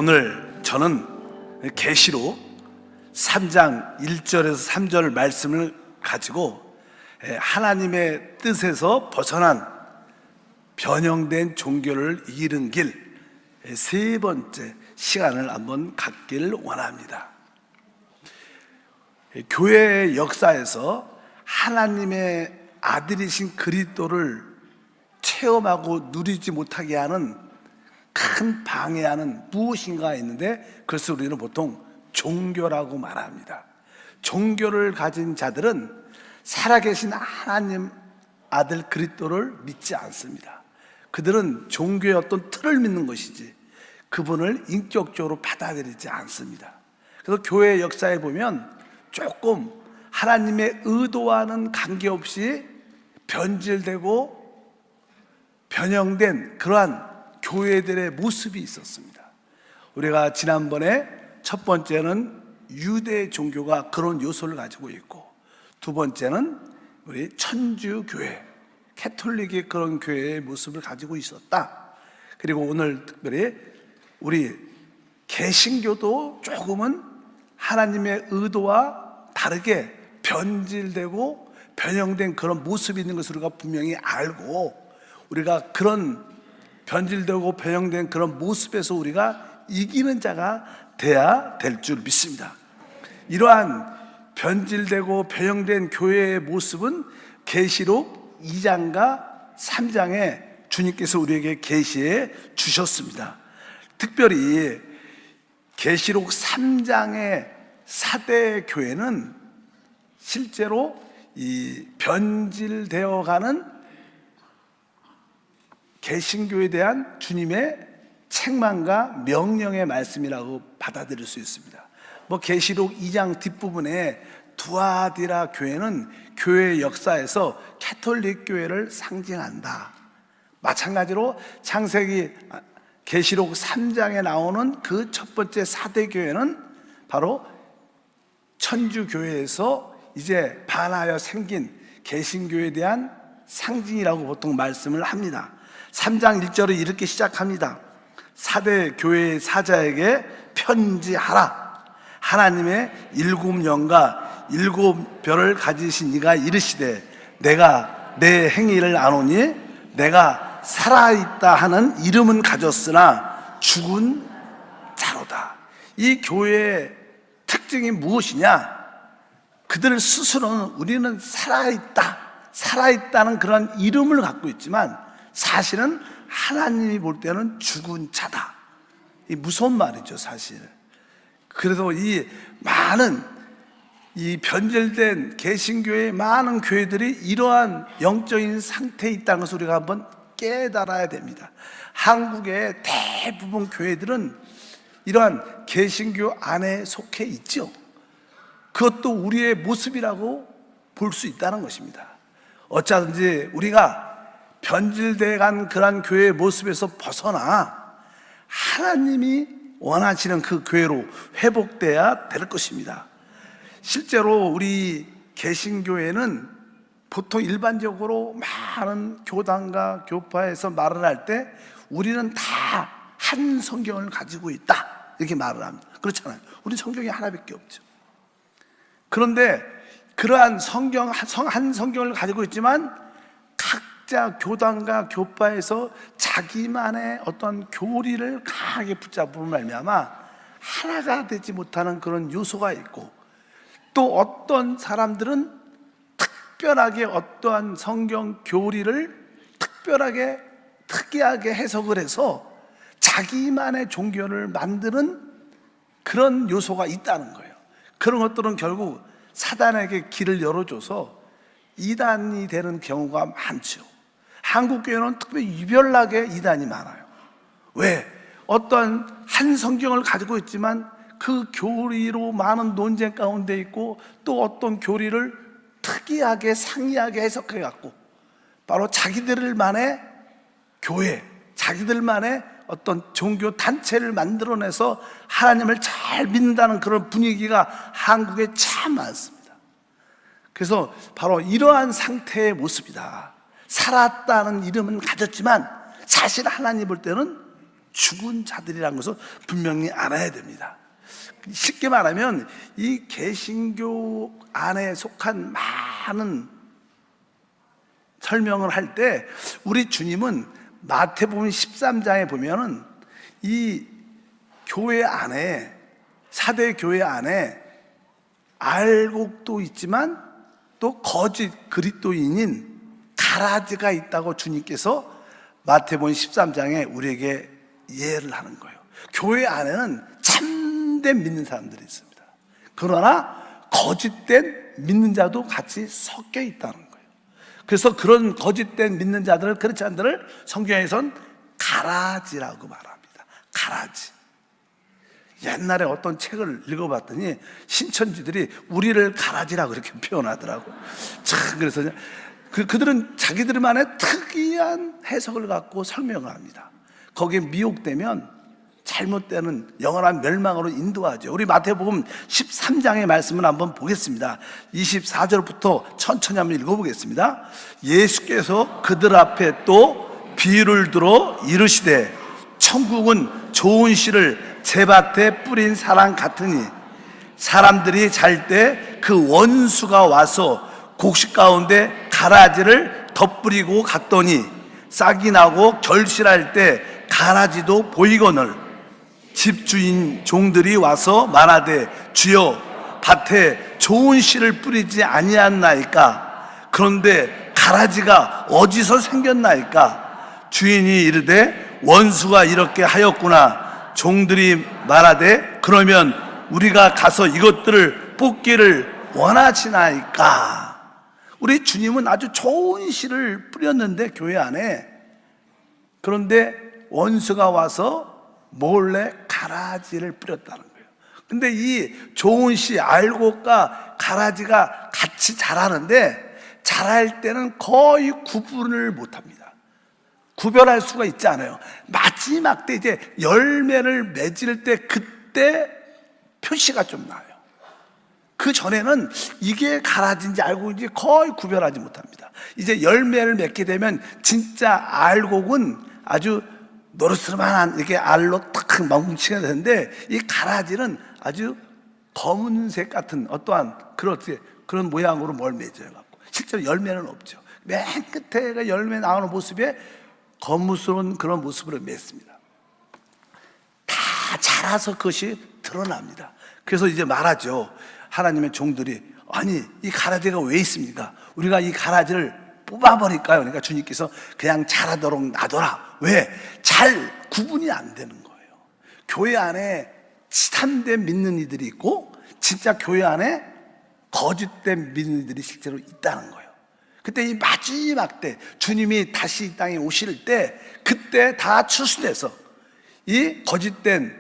오늘 저는 계시록 3장 1절에서 3절 말씀을 가지고 하나님의 뜻에서 벗어난 변형된 종교를 이기는 길 세 번째 시간을 한번 갖기를 원합니다. 교회의 역사에서 하나님의 아들이신 그리스도를 체험하고 누리지 못하게 하는 큰 방해하는 무엇인가 있는데, 그래서 우리는 보통 종교라고 말합니다. 종교를 가진 자들은 살아계신 하나님 아들 그리스도를 믿지 않습니다. 그들은 종교의 어떤 틀을 믿는 것이지 그분을 인격적으로 받아들이지 않습니다. 그래서 교회의 역사에 보면 조금 하나님의 의도와는 관계없이 변질되고 변형된 그러한 교회들의 모습이 있었습니다. 우리가 지난번에 첫 번째는 유대 종교가 그런 요소를 가지고 있고, 두 번째는 우리 천주교회, 캐톨릭의 그런 교회의 모습을 가지고 있었다. 그리고 오늘 특별히 우리 개신교도 조금은 하나님의 의도와 다르게 변질되고 변형된 그런 모습이 있는 것을 우리가 분명히 알고, 우리가 그런 변질되고 변형된 그런 모습에서 우리가 이기는 자가 돼야 될 줄 믿습니다. 이러한 변질되고 변형된 교회의 모습은 계시록 2장과 3장에 주님께서 우리에게 계시해 주셨습니다. 특별히 계시록 3장의 사대 교회는 실제로 이 변질되어가는 개신교에 대한 주님의 책망과 명령의 말씀이라고 받아들일 수 있습니다. 계시록 2장 뒷부분에 두아디라 교회는 교회의 역사에서 캐톨릭 교회를 상징한다. 마찬가지로 창세기 계시록 3장에 나오는 그 첫 번째 사대 교회는 바로 천주교회에서 이제 반하여 생긴 개신교에 대한 상징이라고 보통 말씀을 합니다. 3장 1절을 이렇게 시작합니다. 사대 교회의 사자에게 편지하라. 하나님의 7영과 7별을 가지신 이가 이르시되, 내가 내 행위를 아노니 내가 살아있다 하는 이름은 가졌으나 죽은 자로다. 이 교회의 특징이 무엇이냐? 그들 스스로는 우리는 살아있다는 그런 이름을 갖고 있지만 사실은 하나님이 볼 때는 죽은 자다. 이 무서운 말이죠, 사실. 그래서 이 많은 이 변질된 개신교의 많은 교회들이 이러한 영적인 상태에 있다는 것을 우리가 한번 깨달아야 됩니다. 한국의 대부분 교회들은 이러한 개신교 안에 속해 있죠. 그것도 우리의 모습이라고 볼 수 있다는 것입니다. 어쩌든지 우리가 변질되어 간 그러한 교회의 모습에서 벗어나 하나님이 원하시는 그 교회로 회복돼야 될 것입니다. 실제로 우리 개신교회는 보통 일반적으로 많은 교단과 교파에서 말을 할 때 우리는 다 한 성경을 가지고 있다 이렇게 말을 합니다. 그렇잖아요. 우리 성경이 하나밖에 없죠. 그런데 그러한 한 성경을 가지고 있지만 각자 교단과 교파에서 자기만의 어떤 교리를 강하게 붙잡음으로 말미암아 하나가 되지 못하는 그런 요소가 있고, 또 어떤 사람들은 특별하게 어떠한 성경 교리를 특이하게 해석을 해서 자기만의 종교를 만드는 그런 요소가 있다는 거예요. 그런 것들은 결국 사단에게 길을 열어줘서 이단이 되는 경우가 많죠. 한국교회는 특별히 유별나게 이단이 많아요. 왜? 어떤 한 성경을 가지고 있지만 그 교리로 많은 논쟁 가운데 있고, 또 어떤 교리를 특이하게 상이하게 해석해 갖고 바로 자기들만의 교회, 자기들만의 어떤 종교 단체를 만들어내서 하나님을 잘 믿는다는 그런 분위기가 한국에 참 많습니다. 그래서 바로 이러한 상태의 모습이다. 살았다는 이름은 가졌지만 사실 하나님 볼 때는 죽은 자들이라는 것을 분명히 알아야 됩니다. 쉽게 말하면 이 개신교 안에 속한 많은 설명을 할 때 우리 주님은 마태복음 13장에 보면은 이 교회 안에, 사대 교회 안에 알곡도 있지만 또 거짓 그리스도인인 가라지가 있다고 주님께서 마태복음 13장에 우리에게 이해를 하는 거예요. 교회 안에는 참된 믿는 사람들이 있습니다. 그러나 거짓된 믿는 자도 같이 섞여 있다는 거예요. 그래서 그런 거짓된 믿는 자들을, 그렇지 않들을 성경에선 가라지라고 말합니다. 가라지. 옛날에 어떤 책을 읽어봤더니 신천지들이 우리를 가라지라고 그렇게 표현하더라고. 참, 그래서 그들은 자기들만의 특이한 해석을 갖고 설명을 합니다. 거기에 미혹되면 잘못되는 영원한 멸망으로 인도하죠. 우리 마태복음 13장의 말씀을 한번 보겠습니다. 24절부터 천천히 한번 읽어보겠습니다. 예수께서 그들 앞에 또 비유를 들어 이르시되 천국은 좋은 씨를 제밭에 뿌린 사람 같으니 사람들이 잘 때 그 원수가 와서 곡식 가운데 가라지를 덧뿌리고 갔더니 싹이 나고 결실할 때 가라지도 보이거늘 집주인 종들이 와서 말하되 주여 밭에 좋은 씨를 뿌리지 아니하나이까 그런데 가라지가 어디서 생겼나이까 주인이 이르되 원수가 이렇게 하였구나 종들이 말하되 그러면 우리가 가서 이것들을 뽑기를 원하시나이까. 우리 주님은 아주 좋은 씨를 뿌렸는데 교회 안에, 그런데 원수가 와서 몰래 가라지를 뿌렸다는 거예요. 근데 이 좋은 씨, 알곡과 가라지가 같이 자라는데 자랄 때는 거의 구분을 못합니다. 구별할 수가 있지 않아요. 마지막 때 이제 열매를 맺을 때 그때 표시가 좀 나요. 그 전에는 이게 가라지인지 알곡인지 거의 구별하지 못합니다. 이제 열매를 맺게 되면 진짜 알곡은 아주 노릇스름한 이렇게 알로 탁 뭉치게 되는데 이 가라지는 아주 검은색 같은 어떠한 그런 모양으로 뭘 맺어요. 실제로 열매는 없죠. 맨 끝에가 열매 나오는 모습에 거무스러운 그런 모습으로 맺습니다. 다 자라서 그것이 드러납니다. 그래서 이제 말하죠. 하나님의 종들이 아니 이 가라지가 왜 있습니까? 우리가 이 가라지를 뽑아버릴까요? 그러니까 주님께서 그냥 자라도록 놔둬라. 왜? 잘 구분이 안 되는 거예요. 교회 안에 참된 믿는 이들이 있고 진짜 교회 안에 거짓된 믿는 이들이 실제로 있다는 거예요. 그때 이 마지막 때 주님이 다시 이 땅에 오실 때 그때 다 추수돼서 이 거짓된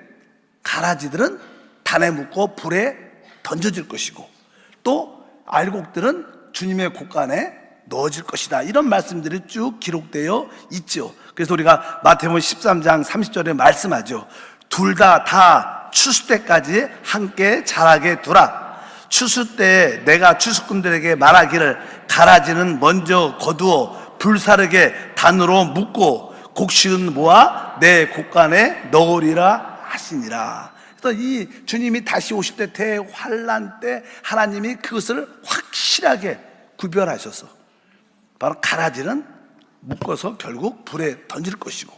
가라지들은 단에 묶고 불에 던져질 것이고 또 알곡들은 주님의 곳간에 넣어질 것이다. 이런 말씀들이 쭉 기록되어 있죠. 그래서 우리가 마태복음 13장 30절에 말씀하죠. 둘 다 추수 때까지 함께 자라게 두라. 추수 때에 내가 추수꾼들에게 말하기를 가라지는 먼저 거두어 불사르게 단으로 묶고 곡식은 모아 내 곳간에 넣으리라 하시니라. 그래서 이 주님이 다시 오실 때 대환란 때 하나님이 그것을 확실하게 구별하셔서 바로 가라지는 묶어서 결국 불에 던질 것이고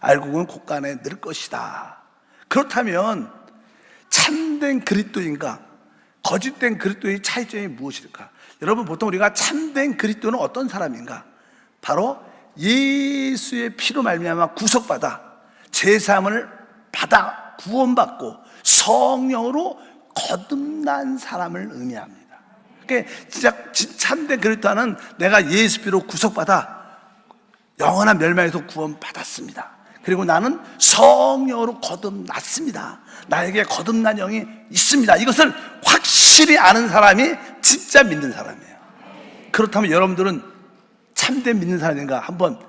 알곡은 곳간에 넣을 것이다. 그렇다면 참된 그리스도인과 거짓된 그리스도의 차이점이 무엇일까? 여러분 보통 우리가 참된 그리스도는 어떤 사람인가? 바로 예수의 피로 말미암아 구속받아 제사함을 받아 구원받고 성령으로 거듭난 사람을 의미합니다. 그러니까 진짜 참된 그리스도는 내가 예수 피로 구속받아 영원한 멸망에서 구원받았습니다. 그리고 나는 성령으로 거듭났습니다. 나에게 거듭난 영이 있습니다. 이것을 확실히 아는 사람이 진짜 믿는 사람이에요. 그렇다면 여러분들은 참된 믿는 사람인가? 한번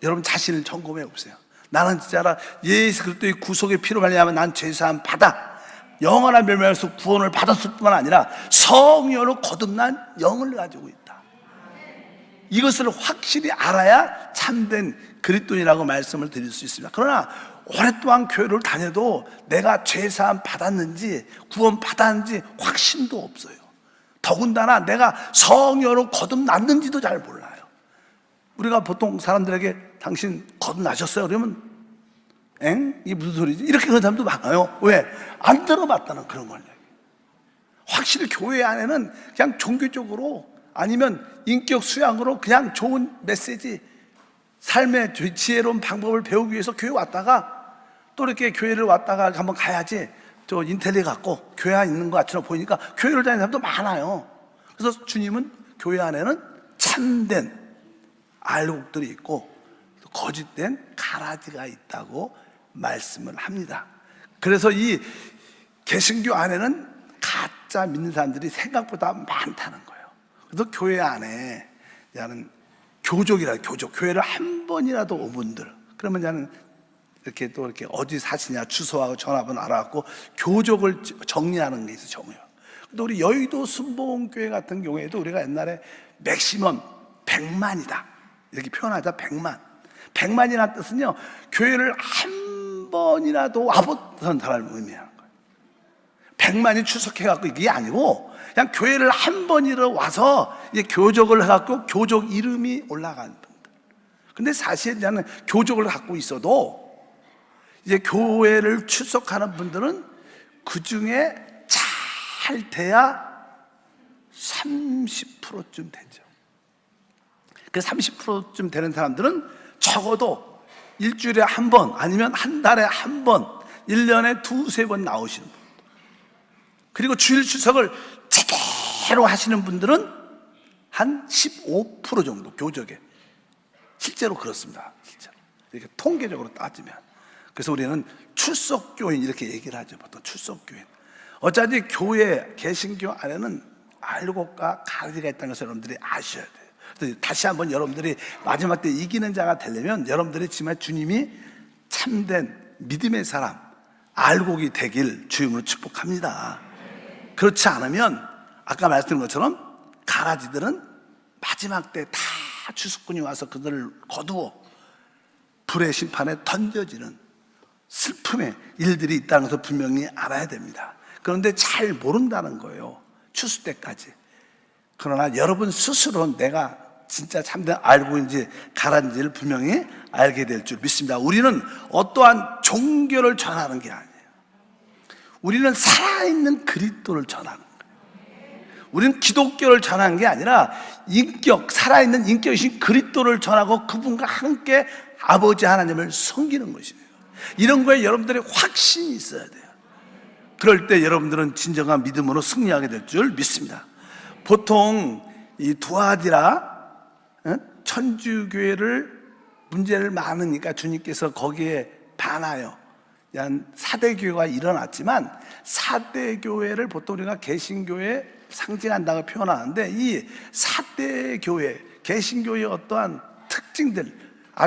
여러분 자신을 점검해 보세요. 나는 진짜라 예수 그리스도의 구속의 피로 말미암아 난 죄사함 받아 영원한 멸망에서 구원을 받았을 뿐만 아니라 성령으로 거듭난 영을 가지고 있다. 이것을 확실히 알아야 참된 그리스도인이라고 말씀을 드릴 수 있습니다. 그러나 오랫동안 교회를 다녀도 내가 죄사함 받았는지 구원 받았는지 확신도 없어요. 더군다나 내가 성녀로 거듭났는지도 잘 몰라요. 우리가 보통 사람들에게 당신 거듭나셨어요? 그러면 엥? 이게 무슨 소리지? 이렇게 그런 사람도 많아요. 왜? 안 들어봤다는 그런 걸. 확실히 교회 안에는 그냥 종교적으로 아니면 인격 수양으로 그냥 좋은 메시지, 삶의 지혜로운 방법을 배우기 위해서 교회 왔다가 또 이렇게 교회를 왔다가 한번 가야지 저 인텔리 갖고 교회 안에 있는 것 같이 보이니까 교회를 다니는 사람도 많아요. 그래서 주님은 교회 안에는 참된 알곡들이 있고 거짓된 가라지가 있다고 말씀을 합니다. 그래서 이 개신교 안에는 가짜 믿는 사람들이 생각보다 많다는 거예요. 그래서 교회 안에 나는 교족이라 교족, 교회를 한 번이라도 온 분들, 그러면 나는 이렇게 또 이렇게 어디 사시냐 주소하고 전화번호 알아갖고 교족을 정리하는 게 있어요. 정해요. 근데 우리 여의도 순복음교회 같은 경우에도 우리가 옛날에 맥시멈 100만이다 이렇게 표현하자. 100만 100만이라는 뜻은요, 교회를 한 번이라도 와봤던 사람을 의미하는 거예요. 100만이 출석해갖고 이게 아니고 그냥 교회를 한 번이라도 와서 이제 교족을 해갖고 교족 이름이 올라간 분들. 근데 사실 나는 교족을 갖고 있어도 이제 교회를 출석하는 분들은 그 중에 잘 돼야 30%쯤 되죠. 그 30%쯤 되는 사람들은 적어도 일주일에 한 번 아니면 한 달에 한 번, 1년에 두세 번 나오시는 분. 그리고 주일 추석을 제대로 하시는 분들은 한 15% 정도 교적에. 실제로 그렇습니다. 실제로. 이렇게 통계적으로 따지면. 그래서 우리는 출석교인 이렇게 얘기를 하죠. 보통 출석교인. 어차피 교회, 개신교 안에는 알곡과 가지가 있다는 것을 여러분들이 아셔야 돼요. 그래서 다시 한번 여러분들이 마지막 때 이기는 자가 되려면 여러분들이 정말 주님이 참된 믿음의 사람, 알곡이 되길 주임으로 축복합니다. 그렇지 않으면 아까 말씀드린 것처럼 가라지들은 마지막 때 다 주수꾼이 와서 그들을 거두어 불의 심판에 던져지는 슬픔의 일들이 있다는 것을 분명히 알아야 됩니다. 그런데 잘 모른다는 거예요, 추수 때까지. 그러나 여러분 스스로 내가 진짜 참된 알고인지 가라지인지를 분명히 알게 될 줄 믿습니다. 우리는 어떠한 종교를 전하는 게 아니에요. 우리는 살아있는 그리스도를 전하는 거예요. 우리는 기독교를 전하는 게 아니라 인격, 살아있는 인격이신 그리스도를 전하고 그분과 함께 아버지 하나님을 섬기는 것이에요. 이런 거에 여러분들의 확신이 있어야 돼요. 그럴 때 여러분들은 진정한 믿음으로 승리하게 될 줄 믿습니다. 보통 이 두아디라 천주교회를 문제를 많으니까 주님께서 거기에 반하여 사대교회가 일어났지만, 사대교회를 보통 우리가 개신교회 상징한다고 표현하는데, 이 사대교회, 개신교회의 어떠한 특징들,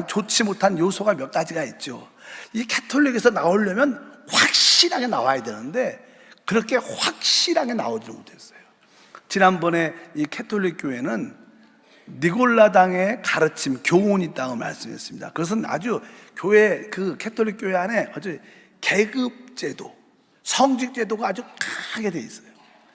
좋지 못한 요소가 몇 가지가 있죠. 이 캐톨릭에서 나오려면 확실하게 나와야 되는데 그렇게 확실하게 나오지 못했어요. 지난번에 이 캐톨릭 교회는 니골라당의 가르침, 교훈이 있다고 말씀했습니다. 그것은 아주 교회, 그 캐톨릭 교회 안에 아주 계급제도, 성직제도가 아주 강하게 돼 있어요.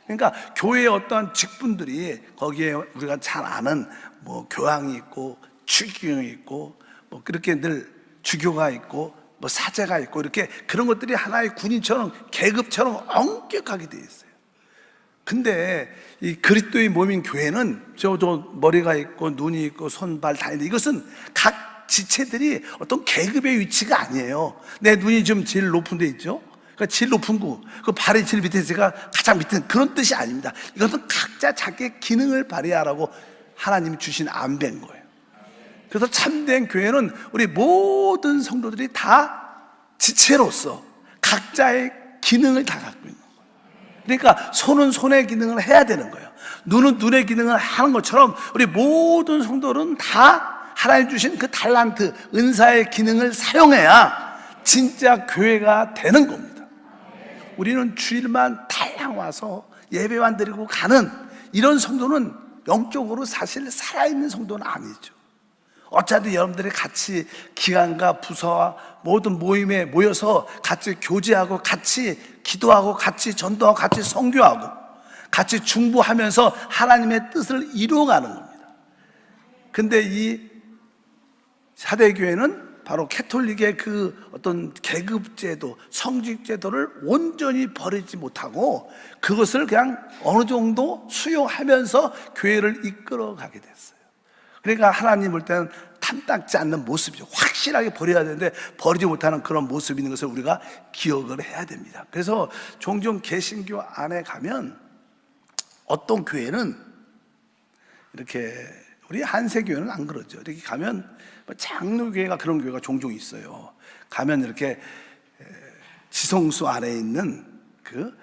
그러니까 교회의 어떤 직분들이 거기에 우리가 잘 아는 뭐 교황이 있고 추기경이 있고 뭐 그렇게 늘 주교가 있고 뭐 사제가 있고 이렇게 그런 것들이 하나의 군인처럼 계급처럼 엄격하게 돼 있어요. 근데 이 그리스도의 몸인 교회는 저 머리가 있고 눈이 있고 손발 다 있는데, 이것은 각 지체들이 어떤 계급의 위치가 아니에요. 내 눈이 좀 제일 높은 데 있죠. 그러니까 제일 높은 거, 그 발이 제일 밑에 있으니까 가장 밑에, 그런 뜻이 아닙니다. 이것은 각자 자기의 기능을 발휘하라고 하나님이 주신 안배인 거예요. 그래서 참된 교회는 우리 모든 성도들이 다 지체로서 각자의 기능을 다 갖고 있는 거예요. 그러니까 손은 손의 기능을 해야 되는 거예요. 눈은 눈의 기능을 하는 것처럼 우리 모든 성도는 다 하나님 주신 그 달란트, 은사의 기능을 사용해야 진짜 교회가 되는 겁니다. 우리는 주일만 달랑 와서 예배만 드리고 가는 이런 성도는 영적으로 사실 살아있는 성도는 아니죠. 어차피 여러분들이 같이 기관과 부서와 모든 모임에 모여서 같이 교제하고 같이 기도하고 같이 전도하고 같이 선교하고 같이 중보하면서 하나님의 뜻을 이루어가는 겁니다. 근데 이 사대교회는 바로 캐톨릭의 그 어떤 계급제도, 성직제도를 온전히 버리지 못하고 그것을 그냥 어느 정도 수용하면서 교회를 이끌어가게 됐어요. 그러니까 하나님 볼 때는 탐탁지 않는 모습이죠. 확실하게 버려야 되는데 버리지 못하는 그런 모습이 있는 것을 우리가 기억을 해야 됩니다. 그래서 종종 개신교 안에 가면 어떤 교회는 이렇게, 우리 한세교회는 안 그러죠. 이렇게 가면 장로교회가 그런 교회가 종종 있어요. 가면 이렇게 지성수 안에 있는 그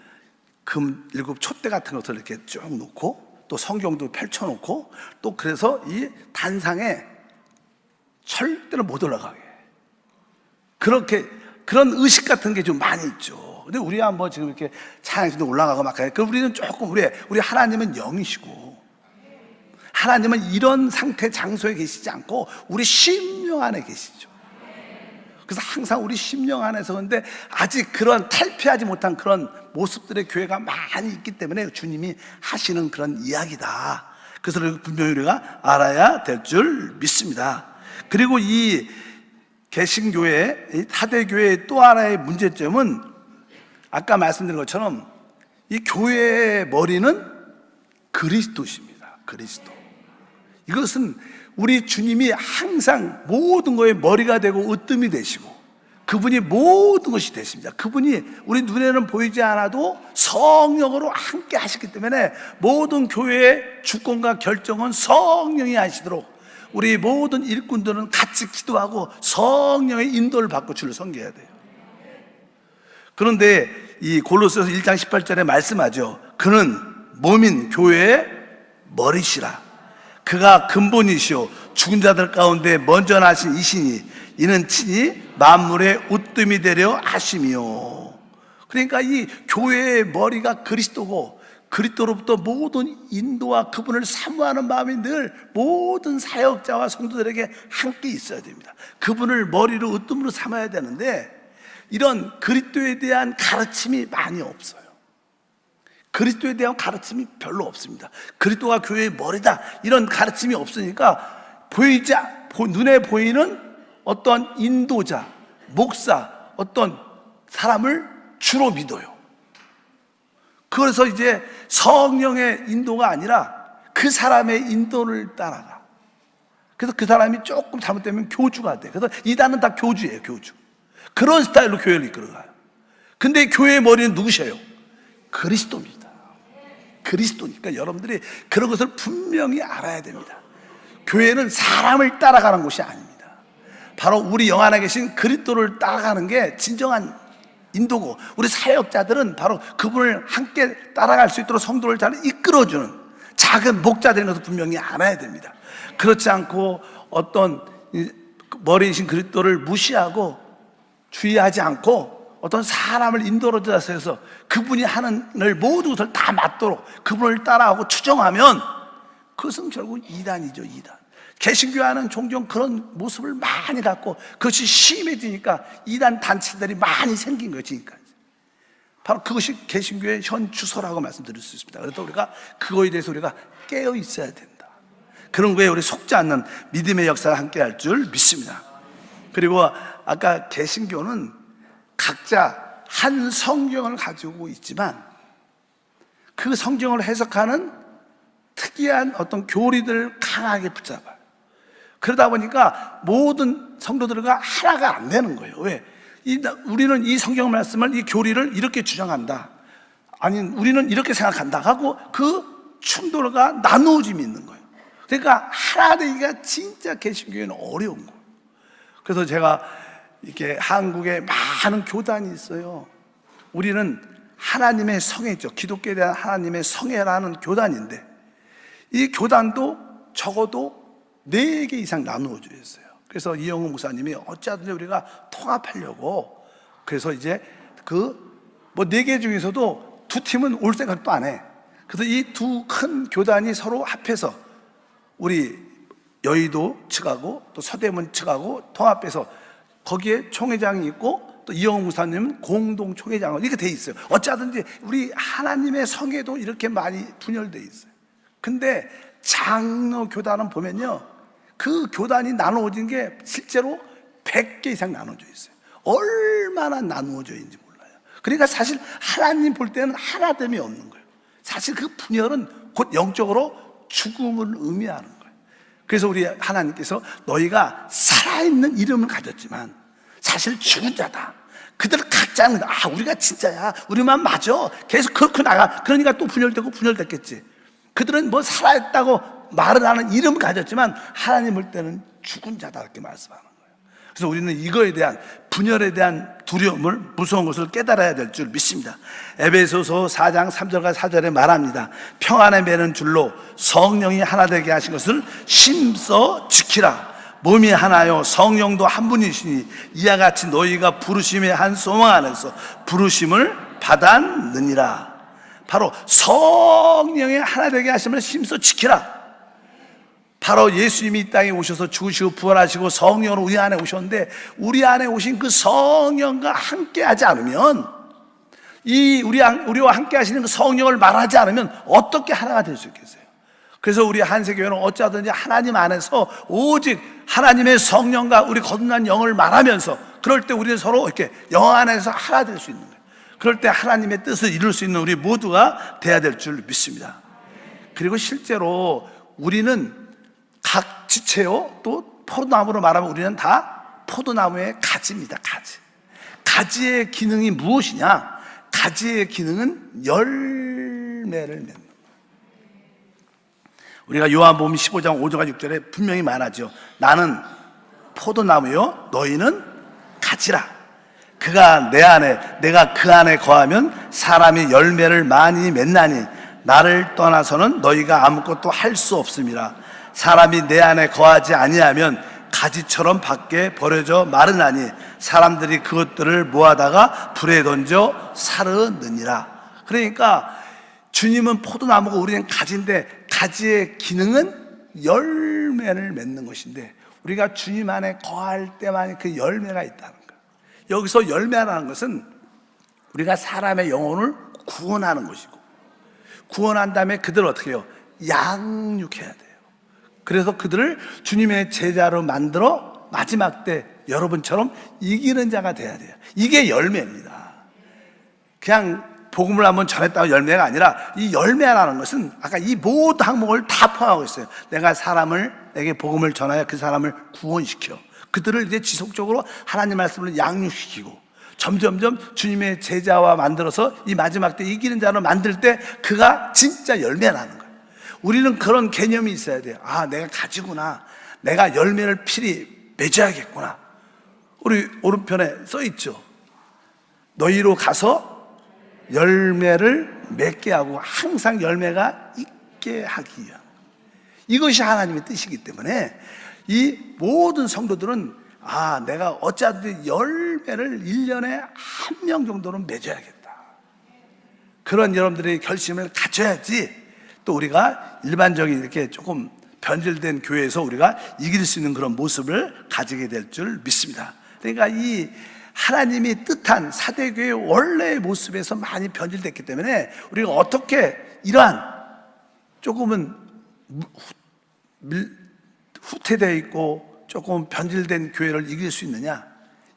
금 7 촛대 같은 것을 이렇게 쭉 놓고 또 성경도 펼쳐놓고 또 그래서 이 단상에 절대로 못 올라가게, 그렇게 그런 의식 같은 게 좀 많이 있죠. 근데 우리가 뭐 지금 이렇게 찬양에도 올라가고 막 그래. 우리는 조금 우리 하나님은 영이시고 하나님은 이런 상태 장소에 계시지 않고 우리 심령 안에 계시죠. 그래서 항상 우리 심령 안에서, 근데 아직 그런 탈피하지 못한 그런 모습들의 교회가 많이 있기 때문에 주님이 하시는 그런 이야기다. 그래서 분명히 우리가 알아야 될 줄 믿습니다. 그리고 이 개신교회, 이 타대교회의 또 하나의 문제점은 아까 말씀드린 것처럼 이 교회의 머리는 그리스도십니다. 그리스도. 이것은 우리 주님이 항상 모든 것의 머리가 되고 으뜸이 되시고 그분이 모든 것이 되십니다. 그분이 우리 눈에는 보이지 않아도 성령으로 함께 하시기 때문에 모든 교회의 주권과 결정은 성령이 하시도록 우리 모든 일꾼들은 같이 기도하고 성령의 인도를 받고 주를 섬겨야 돼요. 그런데 이 골로새서 1장 18절에 말씀하죠. 그는 몸인 교회의 머리시라. 그가 근본이시오 죽은 자들 가운데 먼저 나신 이시니 이는 친히 만물의 으뜸이 되려 하심이요. 그러니까 이 교회의 머리가 그리스도고 그리스도로부터 모든 인도와 그분을 사모하는 마음이 늘 모든 사역자와 성도들에게 함께 있어야 됩니다. 그분을 머리로 으뜸으로 삼아야 되는데 이런 그리스도에 대한 가르침이 많이 없어요. 그리스도에 대한 가르침이 별로 없습니다. 그리스도가 교회의 머리다 이런 가르침이 없으니까 눈에 보이는 어떤 인도자, 목사, 어떤 사람을 주로 믿어요. 그래서 이제 성령의 인도가 아니라 그 사람의 인도를 따라가. 그래서 그 사람이 조금 잘못되면 교주가 돼. 그래서 이단은 다 교주예요, 교주. 그런 스타일로 교회를 이끌어가요. 근데 교회의 머리는 누구셔요? 그리스도입니다. 그리스도니까 여러분들이 그런 것을 분명히 알아야 됩니다. 교회는 사람을 따라가는 곳이 아닙니다. 바로 우리 영 안에 계신 그리스도를 따라가는 게 진정한 인도고 우리 사역자들은 바로 그분을 함께 따라갈 수 있도록 성도를 잘 이끌어주는 작은 목자들인 것을 분명히 알아야 됩니다. 그렇지 않고 어떤 머리이신 그리스도를 무시하고 주의하지 않고 어떤 사람을 인도로 들어서 그분이 하는 일 모든 것을 다 맞도록 그분을 따라하고 추정하면 그것은 결국 이단이죠, 이단. 개신교회는 종종 그런 모습을 많이 갖고 그것이 심해지니까 이단 단체들이 많이 생긴 거예요, 지금까지. 바로 그것이 개신교회의 현 주소라고 말씀드릴 수 있습니다. 그래서 우리가 그거에 대해서 우리가 깨어 있어야 된다. 그런 거에 우리 속지 않는 믿음의 역사가 함께 할 줄 믿습니다. 그리고 아까 개신교는 각자 한 성경을 가지고 있지만 그 성경을 해석하는 특이한 어떤 교리들을 강하게 붙잡아요. 그러다 보니까 모든 성도들과 하나가 안 되는 거예요. 왜? 우리는 이 성경 말씀을, 이 교리를 이렇게 주장한다. 아니, 우리는 이렇게 생각한다 하고 그 충돌과 나누어짐이 있는 거예요. 그러니까 하나 되기가 진짜 개신교회는 어려운 거예요. 그래서 제가 이렇게 한국에 많은 교단이 있어요. 우리는 하나님의 성회죠. 기독교에 대한 하나님의 성회라는 교단인데 이 교단도 적어도 4개 이상 나누어져 있어요. 그래서 이영우 목사님이 어찌하든지 우리가 통합하려고 그래서 이제 뭐 4개 중에서도 2팀은 올 생각도 안 해. 그래서 이 2 큰 교단이 서로 합해서 우리 여의도 측하고 또 서대문 측하고 통합해서 거기에 총회장이 있고 또 이영호 목사님은 공동 총회장으로 이렇게 돼 있어요. 어찌하든지 우리 하나님의 성에도 이렇게 많이 분열돼 있어요. 근데 장로 교단은 보면요, 그 교단이 나누어진 게 실제로 100개 이상 나눠져 있어요. 얼마나 나누어져 있는지 몰라요. 그러니까 사실 하나님 볼 때는 하나됨이 없는 거예요. 사실 그 분열은 곧 영적으로 죽음을 의미하는 거예요. 그래서 우리 하나님께서 너희가 살아있는 이름을 가졌지만 사실 죽은 자다. 그들 각자는 우리가 진짜야, 우리만 맞아, 계속 그렇게 나가. 그러니까 또 분열되고 분열됐겠지. 그들은 뭐 살아있다고 말을 하는 이름을 가졌지만 하나님 볼 때는 죽은 자다, 이렇게 말씀하는 거예요. 그래서 우리는 이거에 대한 분열에 대한 두려움을, 무서운 것을 깨달아야 될 줄 믿습니다. 에베소서 4장 3절과 4절에 말합니다. 평안에 매는 줄로 성령이 하나 되게 하신 것을 힘써 지키라. 몸이 하나요 성령도 한 분이시니 이와 같이 너희가 부르심의 한 소망 안에서 부르심을 받았느니라. 바로 성령의 하나 되게 하심을 힘써 지키라. 바로 예수님이 이 땅에 오셔서 죽으시고 부활하시고 성령으로 우리 안에 오셨는데, 우리 안에 오신 그 성령과 함께 하지 않으면, 우리와 함께 하시는 그 성령을 말하지 않으면 어떻게 하나가 될 수 있겠어요? 그래서 우리 한세교회는 어찌하든지 하나님 안에서 오직 하나님의 성령과 우리 거듭난 영을 말하면서, 그럴 때 우리는 서로 이렇게 영 안에서 하나 될 수 있는 거예요. 그럴 때 하나님의 뜻을 이룰 수 있는 우리 모두가 돼야 될 줄 믿습니다. 그리고 실제로 우리는 각 지체요, 또 포도나무로 말하면 우리는 다 포도나무의 가지입니다. 가지의 기능이 무엇이냐? 가지의 기능은 열매를 맺는 거예요. 우리가 요한복음 15장 5절과 6절에 분명히 말하죠. 나는 포도나무요 너희는 가지라. 그가 내 안에, 내가 그 안에 거하면 사람이 열매를 많이 맺나니 나를 떠나서는 너희가 아무것도 할 수 없음이라. 사람이 내 안에 거하지 아니하면 가지처럼 밖에 버려져 마르나니 사람들이 그것들을 모아다가 불에 던져 사르느니라. 그러니까 주님은 포도나무고 우리는 가지인데, 가지의 기능은 열매를 맺는 것인데, 우리가 주님 안에 거할 때만 그 열매가 있다는 거예요. 여기서 열매라는 것은 우리가 사람의 영혼을 구원하는 것이고, 구원한 다음에 그들을 어떻게 해요? 양육해야 돼요. 그래서 그들을 주님의 제자로 만들어 마지막 때 여러분처럼 이기는 자가 돼야 돼요. 이게 열매입니다. 그냥 복음을 한번 전했다고 열매가 아니라, 이 열매라는 것은 아까 이 모든 항목을 다 포함하고 있어요. 내가 사람에게 복음을 전하여 그 사람을 구원시켜, 그들을 이제 지속적으로 하나님 말씀을 양육시키고, 점점점 주님의 제자와 만들어서 이 마지막 때 이기는 자로 만들 때 그가 진짜 열매라는 거예요. 우리는 그런 개념이 있어야 돼요. 내가 가지구나, 내가 열매를 필히 맺어야겠구나. 우리 오른편에 써 있죠. 너희로 가서 열매를 맺게 하고 항상 열매가 있게 하기 위한, 이것이 하나님의 뜻이기 때문에 이 모든 성도들은 내가 어찌하든지 열매를 1년에 1명 정도는 맺어야겠다, 그런 여러분들의 결심을 가져야지 또 우리가 일반적인 이렇게 조금 변질된 교회에서 우리가 이길 수 있는 그런 모습을 가지게 될 줄 믿습니다. 그러니까 이 하나님이 뜻한 사대교회의 원래의 모습에서 많이 변질됐기 때문에 우리가 어떻게 이러한 조금은 후퇴되어 있고 조금 변질된 교회를 이길 수 있느냐?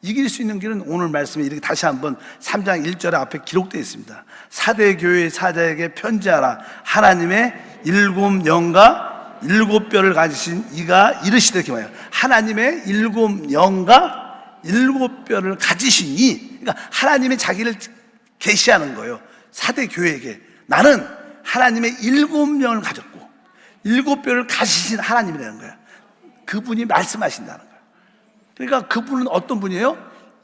이길 수 있는 길은 오늘 말씀에 이렇게 다시 한번 3장 1절에 앞에 기록되어 있습니다. 사대교회의 사자에게 편지하라. 하나님의 7 영과 7 뼈를 가지신 이가 이르시되, 이렇게 말해요. 하나님의 7 영과 7 뼈를 가지시니, 그러니까 하나님의 자기를 계시하는 거예요. 사대 교회에게 나는 하나님의 7 영을 가졌고 7 뼈를 가지신 하나님이라는 거예요. 그분이 말씀하신다는 거예요. 그러니까 그분은 어떤 분이에요?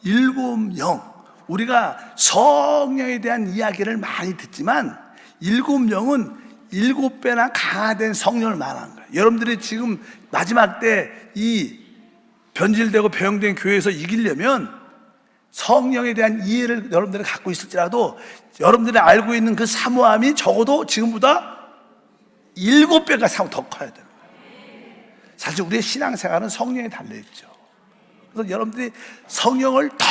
7 영. 우리가 성령에 대한 이야기를 많이 듣지만 7 영은 7배나 강화된 성령을 말하는 거예요. 여러분들이 지금 마지막 때 이 변질되고 배영된 교회에서 이기려면 성령에 대한 이해를 여러분들이 갖고 있을지라도 여러분들이 알고 있는 그 사모함이 적어도 지금보다 7배가 더 커야 돼요. 사실 우리의 신앙생활은 성령에 달려있죠. 그래서 여러분들이 성령을 더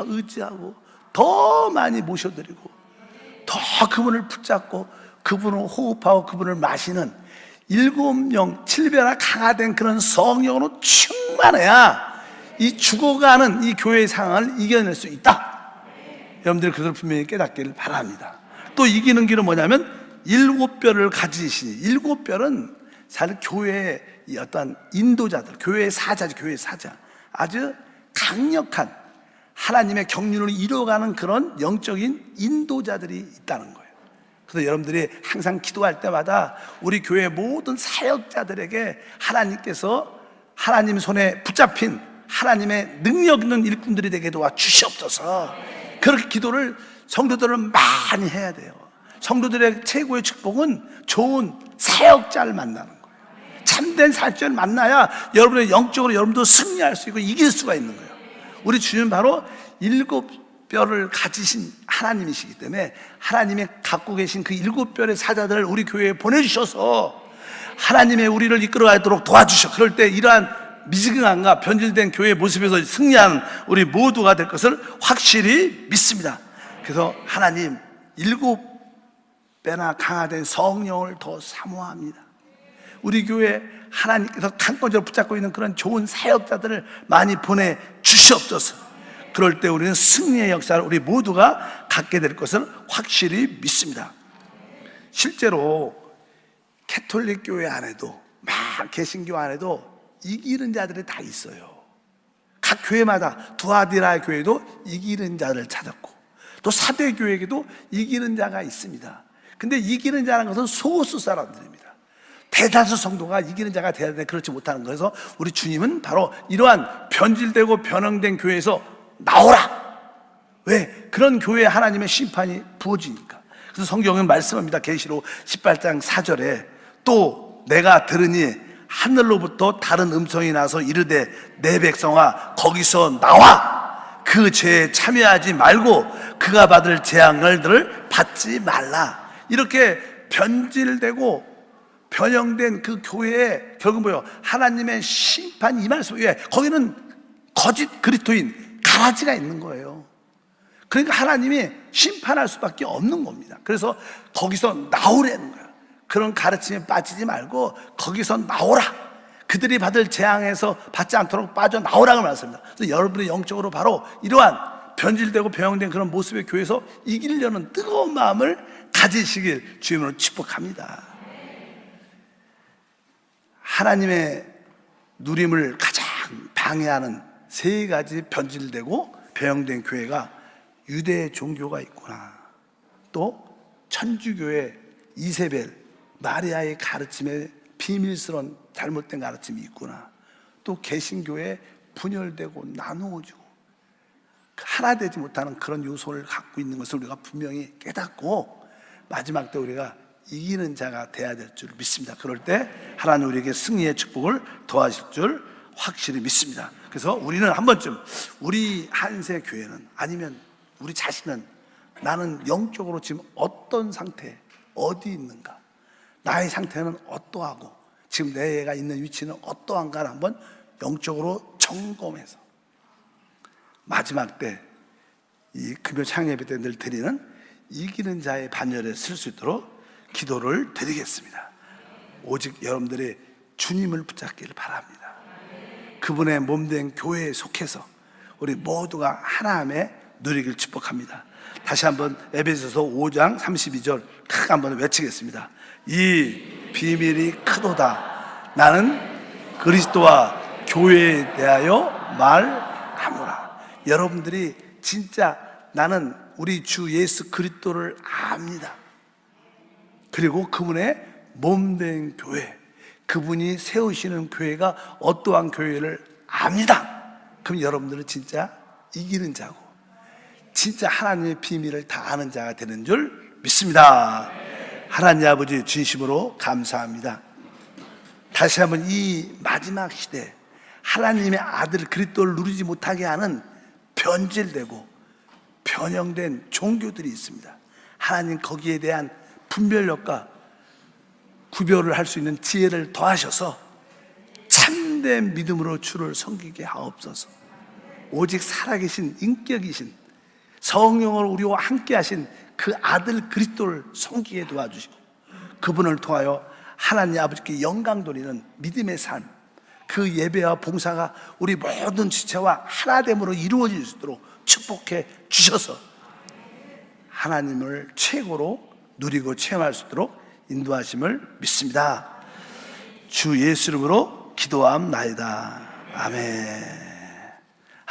의지하고 더 많이 모셔드리고 더 그분을 붙잡고 그분을 호흡하고 그분을 마시는 7명 7배나 강화된 그런 성령으로 충만해야 이 죽어가는 이 교회의 상황을 이겨낼 수 있다. 여러분들 그걸 분명히 깨닫기를 바랍니다. 또 이기는 길은 뭐냐면 7뼈를 가지시니, 7뼈는 사실 교회의 어떤 인도자들, 교회의 사자지, 교회의 사자, 아주 강력한 하나님의 경륜을 이루어가는 그런 영적인 인도자들이 있다는 거예요. 그래서 여러분들이 항상 기도할 때마다 우리 교회 모든 사역자들에게 하나님께서 하나님 손에 붙잡힌 하나님의 능력 있는 일꾼들이 되게 도와 주시옵소서. 그렇게 기도를 성도들은 많이 해야 돼요. 성도들의 최고의 축복은 좋은 사역자를 만나는 거예요. 참된 사역자를 만나야 여러분의 영적으로 여러분도 승리할 수 있고 이길 수가 있는 거예요. 우리 주님은 바로 7뼈를 가지신 하나님이시기 때문에 하나님이 갖고 계신 그 7뼈의 사자들을 우리 교회에 보내주셔서 하나님의 우리를 이끌어가도록 도와주셔. 그럴 때 이러한 미지근함과 변질된 교회의 모습에서 승리하는 우리 모두가 될 것을 확실히 믿습니다. 그래서 하나님 7배나 강화된 성령을 더 사모합니다. 우리 교회 하나님께서 강권적으로 붙잡고 있는 그런 좋은 사역자들을 많이 보내주시옵소서. 그럴 때 우리는 승리의 역사를 우리 모두가 갖게 될 것을 확실히 믿습니다. 실제로 캐톨릭 교회 안에도 막 개신교 안에도 이기는 자들이 다 있어요. 각 교회마다 두아디라 교회도 이기는 자를 찾았고 또 사대 교회에게도 이기는 자가 있습니다. 근데 이기는 자라는 것은 소수 사람들입니다. 대다수 성도가 이기는 자가 돼야 되는데 그렇지 못하는 거에서 우리 주님은 바로 이러한 변질되고 변형된 교회에서 나오라. 왜? 그런 교회에 하나님의 심판이 부어지니까. 그래서 성경은 말씀합니다. 계시록 18장 4절에 또 내가 들으니 하늘로부터 다른 음성이 나서 이르되 내 백성아 거기서 나와 그 죄에 참여하지 말고 그가 받을 재앙들을 받지 말라. 이렇게 변질되고 변형된 그 교회에 결국 뭐예요? 하나님의 심판이 임할 수 있어요. 거기는 거짓 그리스도인 가라지가 있는 거예요. 그러니까 하나님이 심판할 수밖에 없는 겁니다. 그래서 거기서 나오라는 거예요. 그런 가르침에 빠지지 말고 거기서 나오라. 그들이 받을 재앙에서 받지 않도록 빠져나오라고 말씀합니다. 그래서 여러분의 영적으로 바로 이러한 변질되고 변형된 그런 모습의 교회에서 이기려는 뜨거운 마음을 가지시길 주님으로 축복합니다. 하나님의 누림을 가장 방해하는 3가지 변질되고 변형된 교회가 유대 종교가 있구나. 또 천주교의 이세벨 마리아의 가르침에 비밀스러운 잘못된 가르침이 있구나. 또 개신교에 분열되고 나누어지고 하나 되지 못하는 그런 요소를 갖고 있는 것을 우리가 분명히 깨닫고 마지막 때 우리가 이기는 자가 돼야 될 줄 믿습니다. 그럴 때 하나님 우리에게 승리의 축복을 더하실 줄 확실히 믿습니다. 그래서 우리는 한 번쯤 우리 한세 교회는 아니면 우리 자신은 나는 영적으로 지금 어떤 상태, 어디 있는가, 나의 상태는 어떠하고 지금 내가 있는 위치는 어떠한가를 한번 영적으로 점검해서 마지막 때 이 금요 창예배 때 늘 드리는 이기는 자의 반열에 쓸 수 있도록 기도를 드리겠습니다. 오직 여러분들이 주님을 붙잡기를 바랍니다. 그분의 몸된 교회에 속해서 우리 모두가 하나님의 누리기를 축복합니다. 다시 한번 에베소서 5장 32절 크게 한번 외치겠습니다. 이 비밀이 크도다. 나는 그리스도와 교회에 대하여 말하노라. 여러분들이 진짜 나는 우리 주 예수 그리스도를 압니다. 그리고 그분의 몸된 교회, 그분이 세우시는 교회가 어떠한 교회를 압니다. 그럼 여러분들은 진짜 이기는 자고 진짜 하나님의 비밀을 다 아는 자가 되는 줄 믿습니다. 하나님 아버지 진심으로 감사합니다. 다시 한번 이 마지막 시대 하나님의 아들 그리스도를 누리지 못하게 하는 변질되고 변형된 종교들이 있습니다. 하나님 거기에 대한 분별력과 구별을 할 수 있는 지혜를 더하셔서 참된 믿음으로 주를 섬기게 하옵소서. 오직 살아계신 인격이신 성령을 우리와 함께 하신 그 아들 그리스도를 섬기게 도와주시고, 그분을 통하여 하나님 아버지께 영광 돌리는 믿음의 삶, 그 예배와 봉사가 우리 모든 지체와 하나됨으로 이루어질 수 있도록 축복해 주셔서 하나님을 최고로 누리고 체험할 수 있도록 인도하심을 믿습니다. 주 예수 이름으로 기도함나이다. 아멘.